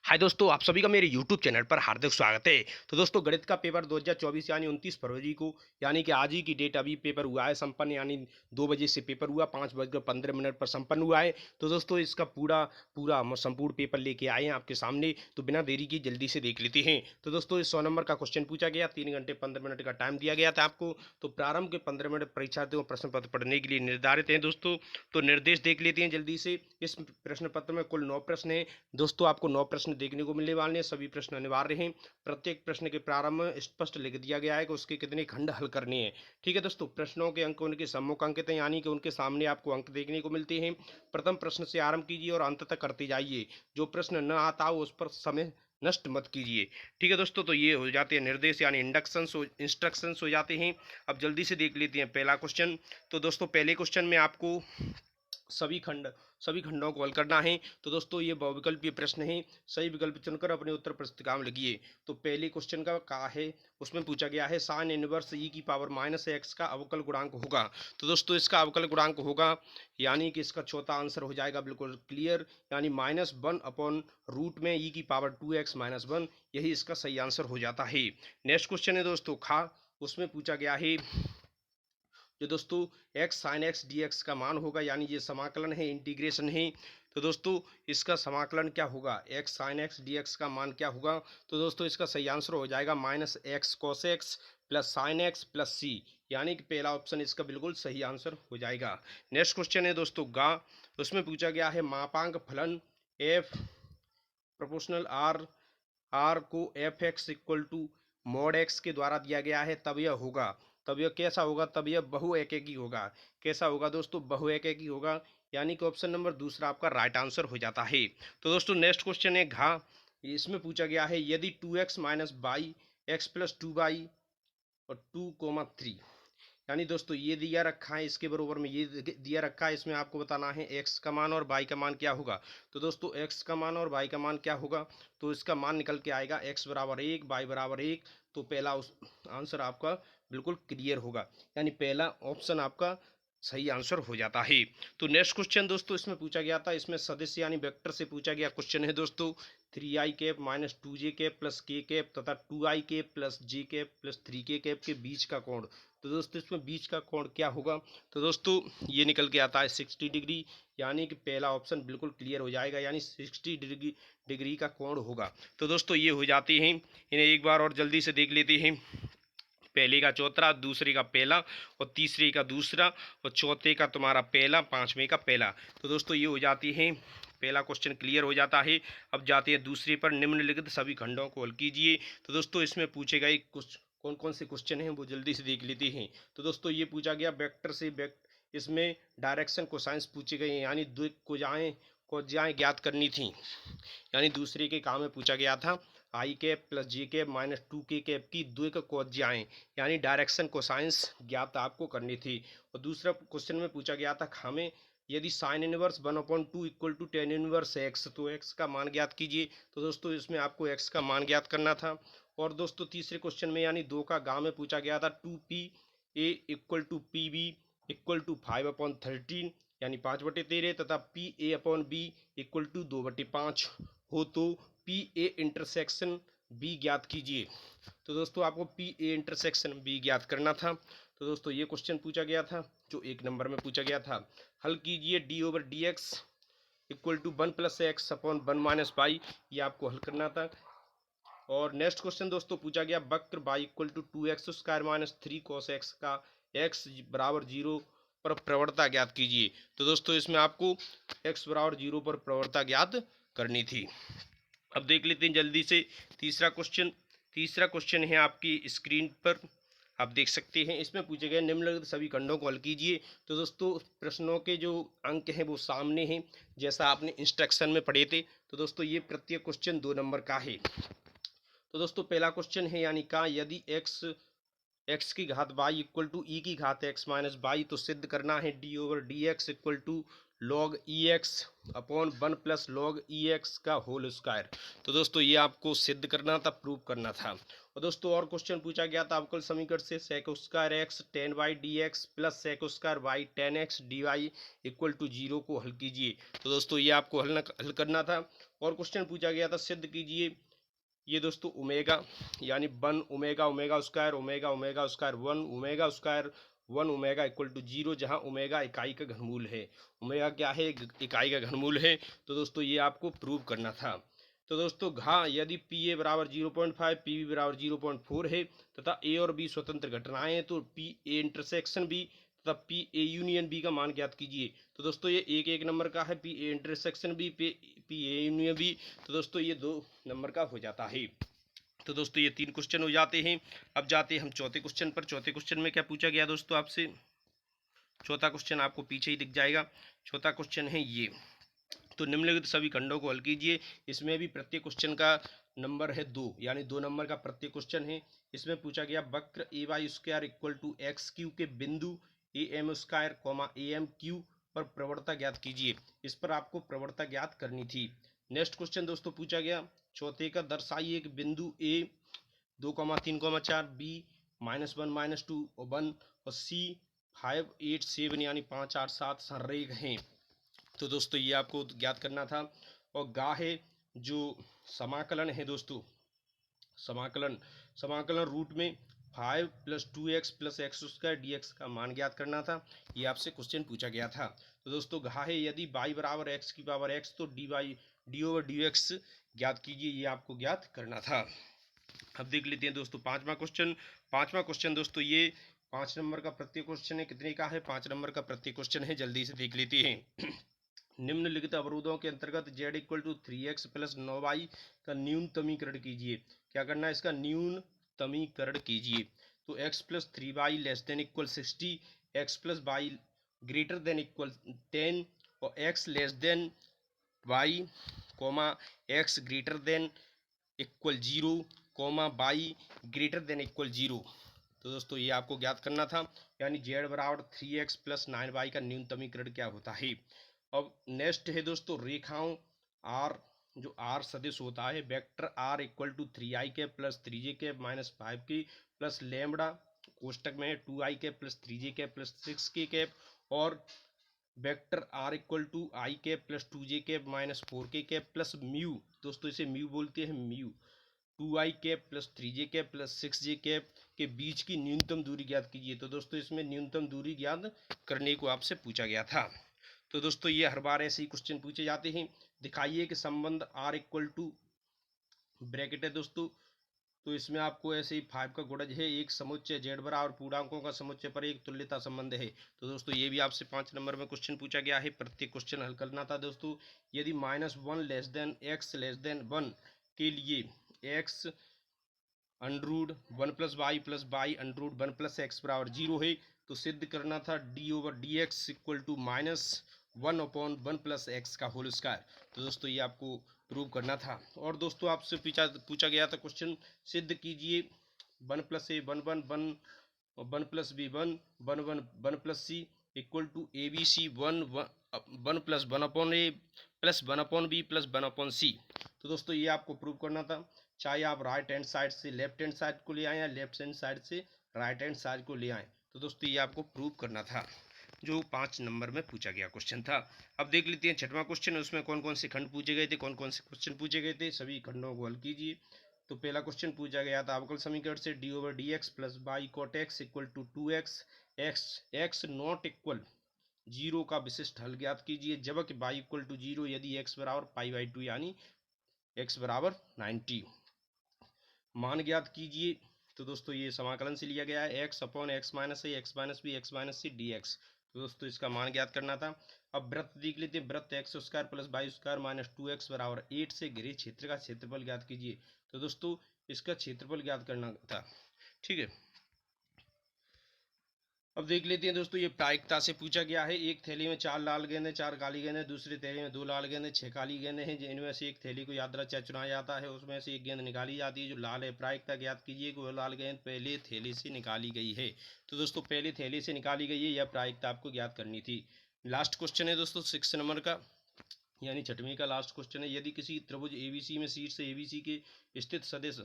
हाय दोस्तों, आप सभी का मेरे YouTube चैनल पर हार्दिक स्वागत है। तो दोस्तों, गणित का पेपर 2024 यानी 29 फरवरी को, यानी कि आज ही की डेट अभी पेपर हुआ है संपन्न। यानी 2 बजे से पेपर हुआ, 5:15 पर संपन्न हुआ है। तो दोस्तों, इसका पूरा पूरा हम संपूर्ण पेपर लेके आए हैं आपके सामने। तो बिना देरी की जल्दी से देख लेते हैं। तो दोस्तों, इस 100 नंबर का क्वेश्चन पूछा गया, 3 घंटे 15 मिनट का टाइम दिया गया था आपको। तो प्रारंभ के 15 मिनट परीक्षार्थियों को प्रश्न पत्र पढ़ने के लिए निर्धारित हैं दोस्तों। तो निर्देश देख लेते हैं जल्दी से। इस प्रश्न पत्र में कुल 9 प्रश्न हैं दोस्तों। आपको 9 प्रश्न देखने को मिलने वाले हैं, सभी प्रश्न अनिवार्य हैं। प्रत्येक प्रश्न के प्रारंभ में स्पष्ट लिख दिया गया है कि उसके कितने खंड हल करने हैं। ठीक है दोस्तों, प्रश्नों के अंक उनके सम्मुख अंकित हैं, यानी कि उनके सामने आपको अंक देखने को मिलते हैं। प्रथम प्रश्न से आरंभ कीजिए और अंत तक करते जाइए। जो प्रश्न न आता हो उस पर समय नष्ट मत कीजिए। ठीक है दोस्तों, तो ये हो जाते हैं निर्देश यानी इंस्ट्रक्शंस हो जाते हैं। अब जल्दी से देख लेते हैं पहला क्वेश्चन। तो दोस्तों, पहले क्वेश्चन में आपको सभी खंड सभी खंडों को हल करना है। तो दोस्तों, ये बहुविकल्पीय प्रश्न है। सही विकल्प चुनकर अपने उत्तर पुस्तिका में लिखिए। तो पहले क्वेश्चन का है, उसमें पूछा गया है साइन इनवर्स ई की पावर माइनस एक्स का अवकल गुणांक होगा। तो दोस्तों, इसका अवकल गुणांक होगा, यानी कि इसका चौथा आंसर हो जाएगा बिल्कुल क्लियर, यानी -1/रूट में ई की पावर 2x-1। यही इसका सही आंसर हो जाता है। नेक्स्ट क्वेश्चन है दोस्तों खा, उसमें पूछा गया है जो दोस्तों x sine x d x का मान होगा, यानी ये समाकलन है, इंटीग्रेशन है। तो दोस्तों, इसका समाकलन क्या होगा, x sine x d x का मान क्या होगा। तो दोस्तों, इसका सही आंसर हो जाएगा -x cos x plus sine x plus C, यानी कि पहला ऑप्शन इसका बिल्कुल सही आंसर हो जाएगा। नेक्स्ट क्वेश्चन है दोस्तों उसमें पूछा गया है मापांक फलन एफ प्रोपोर्शनल आर आर को F X equal to mod X के द्वारा दिया गया है, तब यह होगा। तब यह कैसा होगा, तब यह बहुएकेकी होगा। कैसा होगा दोस्तों, बहुएकेकी होगा, यानी कि ऑप्शन नंबर दूसरा आपका राइट आंसर हो जाता है। तो दोस्तों, नेक्स्ट क्वेश्चन है इसमें पूछा गया है यदि 2x minus by x plus 2y और 2,3, यानी दोस्तों ये दिया रखा है, इसके बरोबर में ये दिया रखा है, इसमें आपको बताना है x का मान और y का मान क्या होगा। तो दोस्तों, x का मान और y का मान क्या होगा, तो इसका मान निकल के आएगा x बराबर 1 y बराबर 1। तो पहला आंसर आपका बिल्कुल क्लियर होगा, यानी पहला ऑप्शन आपका सही आंसर हो जाता है। तो नेक्स्ट क्वेश्चन दोस्तों, इसमें पूछा गया था, इसमें सदिश यानी वेक्टर से पूछा गया क्वेश्चन है दोस्तों 3i cap minus 2j cap plus k cap तथा 2i cap plus j cap plus 3k cap के बीच का कोण। तो दोस्तों, इसमें बीच का कोण क्या होगा। तो दोस्तों, ये निकल के आता है 60 डिग्री, यानी कि पहला ऑप्शन बिल्कुल क्लियर हो जाएगा, यानी 60 डिग्री का कोण होगा। तो दोस्तों, ये हो जाते हैं, इन्हें एक बार और जल्दी से देख लेते हैं। पहले का चौथा, दूसरे का पहला और तीसरे का दूसरा और चौथे का तुम्हारा पहला, पांचवें का पहला। तो दोस्तों, ये हो जाती है, पहला क्वेश्चन क्लियर हो जाता है। अब जाते हैं दूसरे पर, निम्नलिखित सभी खंडों को हल कीजिए। तो दोस्तों, इसमें पूछे गए कुछ कौन कौन से क्वेश्चन हैं वो जल्दी से देख लेते हैं। तो दोस्तों, ये पूछा गया वेक्टर से इसमें डायरेक्शन कोसाइंस पूछे गए हैं, यानी दो कोज्याएं ज्ञात करनी थी, यानी दूसरे के काम में पूछा गया था आई कैप प्लस जे कैप माइनस 2k कैप की द्विक कोज्याएं, यानी डायरेक्शन कोसाइंस ज्ञात आपको करनी थी। और दूसरा क्वेश्चन में पूछा गया था हमें यदि sine inverse 1/2 equal to tan inverse x, तो एक्स का मान ज्ञात कीजिए। तो दोस्तों, इसमें आपको एक्स का मान ज्ञात करना था। और दोस्तों, तीसरे क्वेश्चन में यानी 2 का गाँव में पूछा गया था 2p a equal to P B equal to 5/13, यानी 5/13 तथा P A upon B equal to 2/5 हो, तो पी ए इंटरसेक्शन बी ज्ञात कीजिए। तो दोस्तों, आपको पी ए इंटरसेक्शन बी ज्ञात करना था। तो दोस्तों, ये क्वेश्चन पूछा गया था जो 1 नंबर में पूछा गया था। हल कीजिए d/dx equal to 1 + x upon 1 - y, ये आपको हल करना था। और नेक्स्ट क्वेश्चन दोस्तों पूछा गया वक्र y equal to 2x² - 3 cos x का x बराबर 0 पर प्रवणता ज्ञात कीजिए। तो दोस्तों, इसमें आपको x बराबर 0 पर प्रवणता ज्ञात करनी थी। अब देख लेते हैं जल्दी से तीसरा क्वेश्चन है आपकी स्क्रीन पर, आप देख सकते हैं। इसमें पूछे गए निम्नलिखित सभी खंडों को हल कीजिए। तो दोस्तों, प्रश्नों के जो अंक हैं वो सामने हैं, जैसा आपने इंस्ट्रक्शन में पढ़े थे। तो दोस्तों, ये प्रत्येक क्वेश्चन 2 नंबर का है। तो दोस्तों, पहला क्वेश्चन है, यानी का यदि एक्स की घात वाई इक्वल टू ई की घात एक्स माइनस वाई, तो सिद्ध करना है d/dx equal to log EX upon 1 + log EX का होल स्क्वायर। तो दोस्तों, ये आपको सिद्ध करना था, प्रूव करना था। और दोस्तों, और क्वेश्चन पूछा गया था अवकल समीकरण से sec² x tan y/dx plus sec² y tan x dy equal to 0 को हल कीजिए। तो दोस्तों, ये आपको हल करना था। और क्वेश्चन पूछा गया था सिद्ध कीजिए ये दोस्तों ओमेगा यानी 1 omega square omega square 1 omega equal to 0, जहाँ ओमेगा इकाई का घनमूल है। ओमेगा क्या है? इकाई का घनमूल है। तो दोस्तों ये आपको प्रूव करना था। तो दोस्तों यदि पी ए बराबर 0.5 पी बी बराबर 0.4 है तथा ए और बी स्वतंत्र घटनाएं हैं, तो पी ए इंटरसेक्शन बी तथा पी ए यूनियन बी का मान ज्ञात कीजिए। तो दोस्तों ये एक नंबर का है, P A intersection B P A union B. तो दोस्तों ये 2 नंबर का हो जाता है। तो दोस्तों ये 3 क्वेश्चन हो जाते हैं। अब जाते हैं हम चौथे क्वेश्चन पर। चौथे क्वेश्चन में क्या पूछा गया दोस्तों आपसे? चौथा क्वेश्चन आपको पीछे ही दिख जाएगा। चौथा क्वेश्चन है ये। तो निम्नलिखित सभी खंडों को हल कीजिए। इसमें भी प्रत्येक क्वेश्चन का नंबर है 2, यानी 2 नंबर का प्रत्येक क्वेश्चन है। इसमें पूछा गया वक्र a y square equal to x cube के बिंदु a m square comma a m cube पर प्रवणता ज्ञात कीजिए। इस पर आपको प्रवणता ज्ञात करनी थी। नेक्स्ट क्वेश्चन दोस्तों पूछा गया चौथे का, दर्शाइए एक बिंदु ए 2,3,4 बी -1 -2 और 1 और सी 5 8 7 यानी 5 8 7 संरेख हैं। तो दोस्तों ये आपको ज्ञात करना था। और गा है जो समाकलन है दोस्तों, समाकलन रूट में 5 + 2x + x² dx का मान ज्ञात करना था। ये आपसे क्वेश्चन पूछा गया था। तो दोस्तों गा है यदि y बराबर x की पावर x तो d/dx ज्ञात कीजिए। ये आपको ज्ञात करना था। अब देख लेते हैं दोस्तों पांचवा क्वेश्चन दोस्तों ये 5 नंबर का प्रत्येक क्वेश्चन है। कितने का है? 5 नंबर का प्रत्येक क्वेश्चन है। जल्दी से देख लेते हैं। निम्नलिखित अवरोधों के अंतर्गत z = 3x + 9y का न्यूनतमीकरण कीजिए। क्या करना है? इसका न्यूनतमीकरण कीजिए। तो x + 3y ≤ 60, x + y ≥ 10 और x <y x > 0, y > 0। तो दोस्तों ये आपको ज्ञात करना था, यानी z बराबर 3x + 9y का न्यूनतमीकरण क्या होता है। अब नेक्स्ट है दोस्तों रेखाओं r, जो r सदिश होता है, vector r = 3i + 3j - 5k + lambda कोष्टक में 2i + 3j + 6k और vector r = i + 2j - 4k + mu, दोस्तों इसे म्यू बोलते हैं, म्यू 2i + 3j + 6j के बीच की न्यूनतम दूरी ज्ञात कीजिए। तो दोस्तों इसमें न्यूनतम दूरी ज्ञात करने को आपसे पूछा गया था। तो दोस्तों ये हर बार ऐसे ही क्वेश्चन पूछे जाते हैं। दिखाइए कि संबंध r = ब्रैकेट है दोस्तों, तो इसमें आपको ऐसे ही 5 का गुणज है, एक समुच्चय z बराबर पूर्णांकों का समुच्चय पर एक तुल्यता संबंध है। तो दोस्तों ये भी आपसे 5 नंबर में क्वेश्चन पूछा गया है। प्रत्येक क्वेश्चन हल करना था दोस्तों। यदि -1 < x 1 के लिए x √ 1 + y + y √ 1 + x बराबर 0 है, तो सिद्ध करना था d/dx = -1/1 + x का होल स्क्वायर। तो दोस्तों ये आपको प्रूव करना था। और दोस्तों आपसे पूछा गया था क्वेश्चन, सिद्ध कीजिए 1 + a 1 1 1 1 + b 1 1 1 1 + c = abc 1 1 + 1/a + 1/b + 1/c। तो दोस्तों ये आपको प्रूव करना था, चाहे आप राइट हैंड साइड से लेफ्ट हैंड साइड को ले आए या लेफ्ट हैंड साइड से राइट हैंड साइड को ले आए। तो दोस्तों ये आपको प्रूव करना था, जो 5 नंबर में पूछा गया क्वेश्चन था। अब देख लेते हैं 6वां क्वेश्चन, उसमें कौन कौन से खंड पूछे गए थे, कौन कौन से क्वेश्चन पूछे गए थे, सभी खंडों को हल कीजिए। तो पहला क्वेश्चन पूछा गया था अवकल समीकरण से d/dx + y cot x = 2x x ≠ 0 का विशिष्ट हल ज्ञात कीजिए, जबकि y = 0 यदि x बराबर π/2 यानी x बराबर 90। मान ज्ञात कीजिए। तो दोस्तों ये समाकलन से लिया गया है, x/x - a x - b x - c dx। तो दोस्तों इसका मान ज्ञात करना था। अब वृत्त देख लेते हैं। वृत्त x² + y² - 2x बराबर 8 से घिरे क्षेत्र का क्षेत्रफल ज्ञात कीजिए। तो दोस्तों इसका क्षेत्रफल ज्ञात करना था, ठीक है। अब देख लेते हैं दोस्तों, ये प्रायिकता से पूछा गया है। एक थैली में 4 लाल गेंदें 4 काली गेंदें, दूसरी थैली में 2 लाल गेंदें 6 काली गेंदें हैं, जिनमें से एक थैली को यादृच्छा चुनाया जाता है, उसमें से एक गेंद निकाली जाती है जो लाल है। प्रायिकता ज्ञात कीजिए कि वह लाल गेंद पहले थैली से निकाली गई है। तो दोस्तों पहले थैली से निकाली गई है, यह प्रायिकता आपको ज्ञात करनी थी। लास्ट क्वेश्चन है दोस्तों 6 नंबर का, यानी 6वीं का लास्ट क्वेश्चन है। यदि किसी त्रिभुज ABC में शीर्ष ABC के स्थित सदिश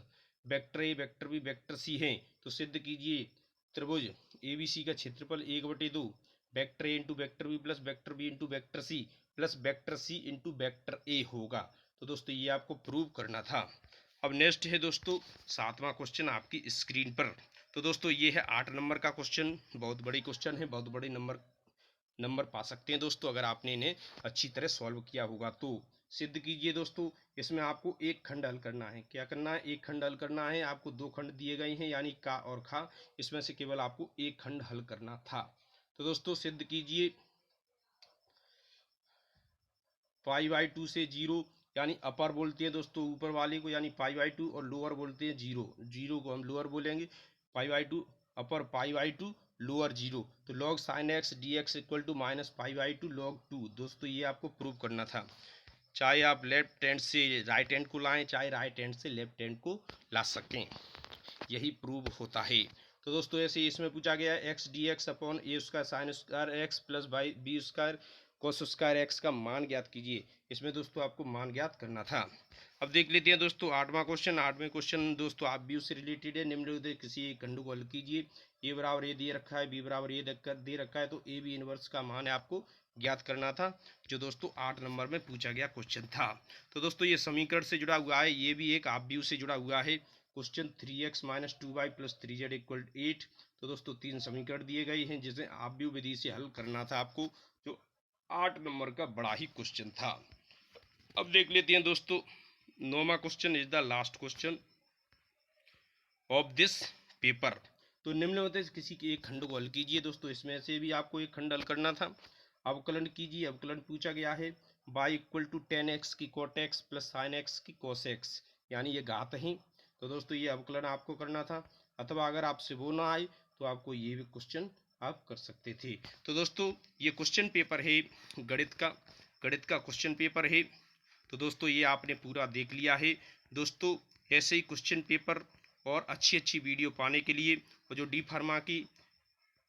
vector A vector B vector C हैं, तो सिद्ध कीजिए त्रिभुज ABC का क्षेत्रफल 1/2 vector A × vector B + vector B × vector C + vector C × vector A होगा। तो दोस्तों ये आपको प्रूव करना था। अब नेक्स्ट है दोस्तों 7वां क्वेश्चन आपकी स्क्रीन पर। तो दोस्तों ये है 8 नंबर का क्वेश्चन, बहुत बड़ी क्वेश्चन है, बहुत बड़ी नंबर पा सकते हैं दोस्तों अगर आपने इन्हें अच्छी तरह सॉल्व किया होगा तो। सिद्ध कीजिए दोस्तों, इसमें आपको एक खंड हल करना है। क्या करना है? एक खंड हल करना है। आपको 2 खंड दिए गए हैं यानी का और खा, इसमें से केवल आपको एक खंड हल करना था। तो दोस्तों सिद्ध कीजिए। π/2 से 0 यानी अपर बोलते हैं दोस्तों ऊपर वाले को यानी π/2, और लोअर बोलते हैं 0, 0 को हम लोअर बोलेंगे। π/2 अपर, π/2 लोअर 0। तो log sin x dx equal to minus π/2 log 2। दोस्तों ये आपको प्रूव करना था। चाहे आप लेफ्ट हैंड से राइट हैंड को लाएं, चाहे राइट हैंड से लेफ्ट हैंड को ला सकें, यही प्रूव होता है। तो दोस्तों ऐसे इसमें पूछा गया है x d x upon a square sine square x plus by b square cos square x का मान ज्ञात कीजिए। इसमें दोस्तों आपको मान ज्ञात करना था। अब देख लेते हैं दोस्तों 8वां क्वेश्चन। 8वें क्वेश्चन दोस्तों आप भी उससे रिलेटेड है। निम्नलिखित किसी एक खंड को हल कीजिए। ए बराबर ए दे रखा है, बी बराबर ए दे रखा है, तो ए बी इनवर्स का मान है आपको ज्ञात करना था, जो दोस्तों 8 नंबर में पूछा गया क्वेश्चन था। तो दोस्तों ये समीकरण से जुड़ा हुआ है, ये भी एक आप व्यू से जुड़ा हुआ है question. 3x minus 2y plus 3z equal 8। तो दोस्तों 3 समीकरण दिए गए हैं जिसे आप व्यू विधि से हल करना था आपको, जो 8 नंबर का बड़ा ही क्वेश्चन था। अब देख लेते हैं दोस्तों 9वां question is the last question of this paper. तो निम्नलिखित से किसी के एक खंड को हल कीजिए। दोस्तों इसमें से भी आपको एक खंड हल करना था। अवकलन कीजिए। अवकलन पूछा गया है y इक्वल टू 10x की cot x plus sine x की cos x, यानी ये घात है। तो दोस्तों ये अवकलन आपको करना था, अथवा अगर आपसे वो ना आए तो आपको ये भी क्वेश्चन आप कर सकते थे। तो दोस्तों ये क्वेश्चन पेपर है गणित का क्वेश्चन पेपर है। तो दोस्तों ये आपने पूरा देख लिया है। दोस्तों ऐसे ही क्वेश्चन पेपर और अच्छी वीडियो पाने के लिए, और जो डी फार्मा की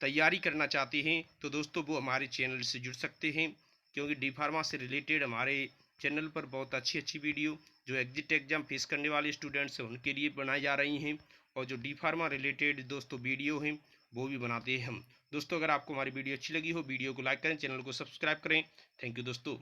तैयारी करना चाहते हैं तो दोस्तों वो हमारे चैनल से जुड़ सकते हैं, क्योंकि डी फार्मा से रिलेटेड हमारे चैनल पर बहुत अच्छी वीडियो जो एग्जिट एग्जाम फेस करने वाले स्टूडेंट्स हैं उनके लिए बनाई जा रही हैं, और जो डी फार्मा रिलेटेड दोस्तों वीडियो हैं वो भी बनाते हैं हम। दोस्तों अगर आपको हमारी वीडियो अच्छी लगी हो, वीडियो को लाइक करें, चैनल को सब्सक्राइब करें। थैंक यू दोस्तों।